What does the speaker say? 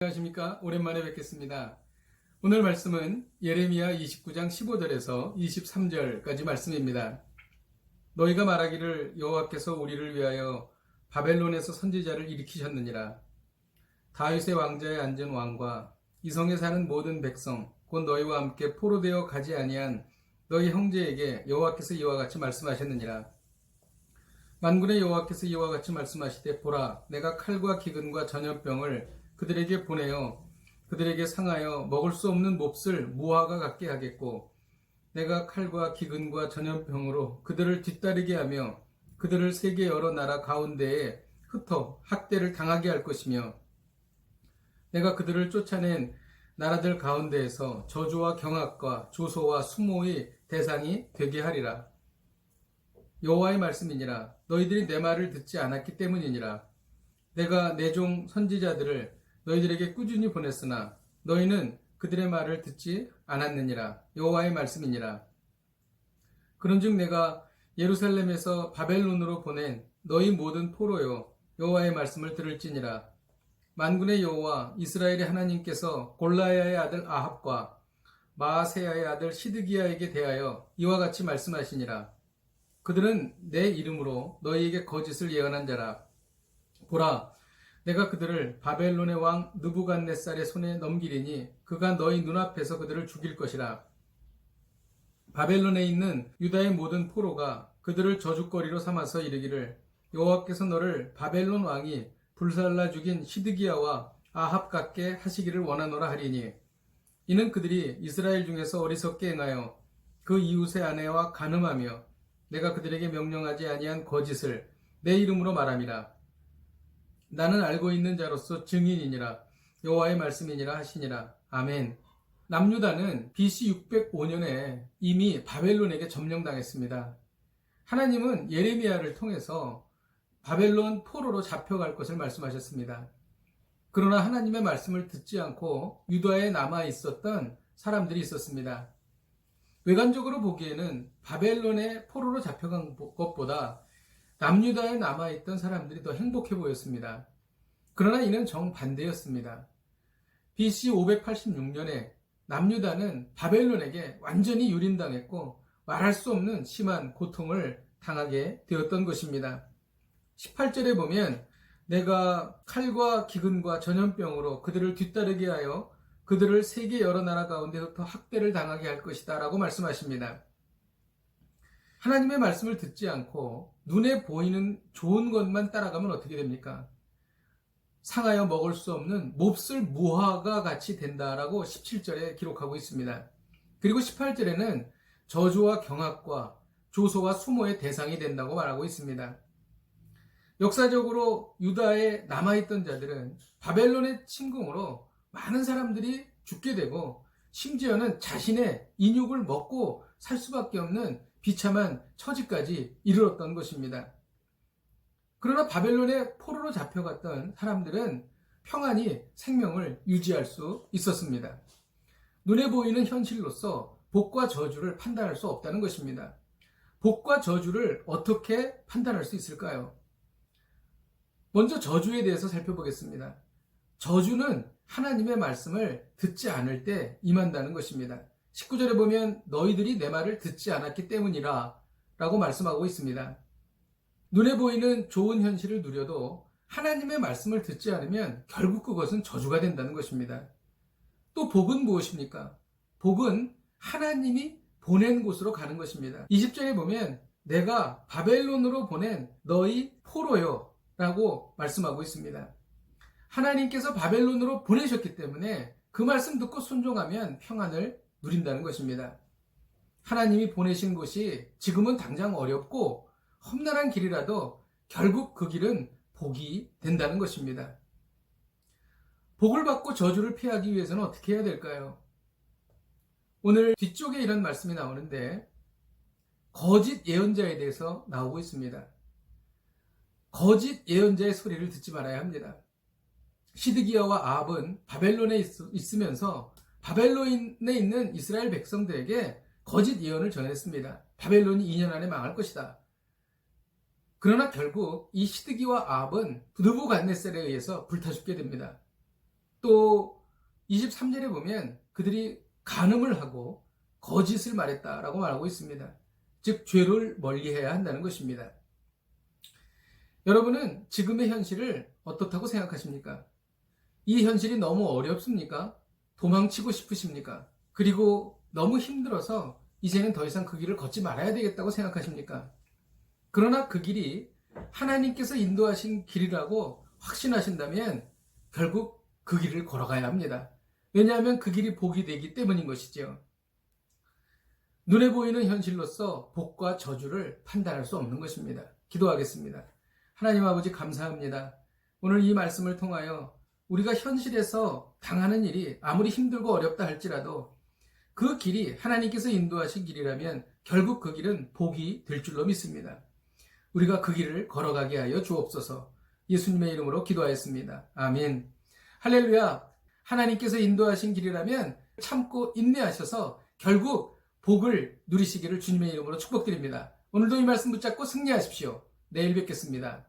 안녕하십니까? 오랜만에 뵙겠습니다. 오늘 말씀은 예레미야 29장 15절에서 23절까지 말씀입니다. 너희가 말하기를 여호와께서 우리를 위하여 바벨론에서 선지자를 일으키셨느니라. 다윗의 왕자에 앉은 왕과 이성에 사는 모든 백성 곧 너희와 함께 포로되어 가지 아니한 너희 형제에게 여호와께서 이와 같이 말씀하셨느니라. 만군의 여호와께서 이와 같이 말씀하시되 보라, 내가 칼과 기근과 전염병을 그들에게 보내어 그들에게 상하여 먹을 수 없는 몹쓸 무화과 같게 하겠고, 내가 칼과 기근과 전염병으로 그들을 뒤따르게 하며 그들을 세계 여러 나라 가운데에 흩어 학대를 당하게 할 것이며, 내가 그들을 쫓아낸 나라들 가운데에서 저주와 경악과 조소와 수모의 대상이 되게 하리라. 여호와의 말씀이니라. 너희들이 내 말을 듣지 않았기 때문이니라. 내가 내 종 선지자들을 너희들에게 꾸준히 보냈으나 너희는 그들의 말을 듣지 않았느니라. 여호와의 말씀이니라. 그런즉 내가 예루살렘에서 바벨론으로 보낸 너희 모든 포로여, 여호와의 말씀을 들을지니라. 만군의 여호와 이스라엘의 하나님께서 골라야의 아들 아합과 마아세야의 아들 시드기야에게 대하여 이와 같이 말씀하시니라. 그들은 내 이름으로 너희에게 거짓을 예언한 자라. 보라, 내가 그들을 바벨론의 왕 느부갓네살의 손에 넘기리니 그가 너희 눈앞에서 그들을 죽일 것이라. 바벨론에 있는 유다의 모든 포로가 그들을 저주거리로 삼아서 이르기를 여호와께서 너를 바벨론 왕이 불살라 죽인 시드기야와 아합 같게 하시기를 원하노라 하리니, 이는 그들이 이스라엘 중에서 어리석게 행하여 그 이웃의 아내와 간음하며 내가 그들에게 명령하지 아니한 거짓을 내 이름으로 말함이라. 나는 알고 있는 자로서 증인이니라. 여호와의 말씀이니라 하시니라. 아멘. 남유다는 BC 605년에 이미 바벨론에게 점령당했습니다. 하나님은 예레미야를 통해서 바벨론 포로로 잡혀갈 것을 말씀하셨습니다. 그러나 하나님의 말씀을 듣지 않고 유다에 남아 있었던 사람들이 있었습니다. 외관적으로 보기에는 바벨론의 포로로 잡혀간 것보다 남유다에 남아있던 사람들이 더 행복해 보였습니다. 그러나 이는 정반대였습니다. BC 586년에 남유다는 바벨론에게 완전히 유린당했고 말할 수 없는 심한 고통을 당하게 되었던 것입니다. 18절에 보면 내가 칼과 기근과 전염병으로 그들을 뒤따르게 하여 그들을 세계 여러 나라 가운데부터 학대를 당하게 할 것이다 라고 말씀하십니다. 하나님의 말씀을 듣지 않고 눈에 보이는 좋은 것만 따라가면 어떻게 됩니까? 상하여 먹을 수 없는 몹쓸 무화과 같이 된다라고 17절에 기록하고 있습니다. 그리고 18절에는 저주와 경악과 조소와 수모의 대상이 된다고 말하고 있습니다. 역사적으로 유다에 남아있던 자들은 바벨론의 침공으로 많은 사람들이 죽게 되고 심지어는 자신의 인육을 먹고 살 수밖에 없는 비참한 처지까지 이르렀던 것입니다. 그러나 바벨론의 포로로 잡혀갔던 사람들은 평안히 생명을 유지할 수 있었습니다. 눈에 보이는 현실로서 복과 저주를 판단할 수 없다는 것입니다. 복과 저주를 어떻게 판단할 수 있을까요? 먼저 저주에 대해서 살펴보겠습니다. 저주는 하나님의 말씀을 듣지 않을 때 임한다는 것입니다. 19절에 보면 너희들이 내 말을 듣지 않았기 때문이라 라고 말씀하고 있습니다. 눈에 보이는 좋은 현실을 누려도 하나님의 말씀을 듣지 않으면 결국 그것은 저주가 된다는 것입니다. 또 복은 무엇입니까? 복은 하나님이 보낸 곳으로 가는 것입니다. 20절에 보면 내가 바벨론으로 보낸 너희 포로요 라고 말씀하고 있습니다. 하나님께서 바벨론으로 보내셨기 때문에 그 말씀 듣고 순종하면 평안을 누린다는 것입니다. 하나님이 보내신 곳이 지금은 당장 어렵고 험난한 길이라도 결국 그 길은 복이 된다는 것입니다. 복을 받고 저주를 피하기 위해서는 어떻게 해야 될까요? 오늘 뒤쪽에 이런 말씀이 나오는데 거짓 예언자에 대해서 나오고 있습니다. 거짓 예언자의 소리를 듣지 말아야 합니다. 시드기야와 아합은 바벨론에 있으면서 바벨론에 있는 이스라엘 백성들에게 거짓 예언을 전했습니다. 바벨론이 2년 안에 망할 것이다. 그러나 결국 이 시드기와 아합은 느부갓네살에 의해서 불타 죽게 됩니다. 또 23절에 보면 그들이 간음을 하고 거짓을 말했다라고 말하고 있습니다. 즉 죄를 멀리해야 한다는 것입니다. 여러분은 지금의 현실을 어떻다고 생각하십니까? 이 현실이 너무 어렵습니까? 도망치고 싶으십니까? 그리고 너무 힘들어서 이제는 더 이상 그 길을 걷지 말아야 되겠다고 생각하십니까? 그러나 그 길이 하나님께서 인도하신 길이라고 확신하신다면 결국 그 길을 걸어가야 합니다. 왜냐하면 그 길이 복이 되기 때문인 것이죠. 눈에 보이는 현실로서 복과 저주를 판단할 수 없는 것입니다. 기도하겠습니다. 하나님 아버지 감사합니다. 오늘 이 말씀을 통하여 우리가 현실에서 당하는 일이 아무리 힘들고 어렵다 할지라도 그 길이 하나님께서 인도하신 길이라면 결국 그 길은 복이 될 줄로 믿습니다. 우리가 그 길을 걸어가게 하여 주옵소서. 예수님의 이름으로 기도하였습니다. 아멘. 할렐루야. 하나님께서 인도하신 길이라면 참고 인내하셔서 결국 복을 누리시기를 주님의 이름으로 축복드립니다. 오늘도 이 말씀 붙잡고 승리하십시오. 내일 뵙겠습니다.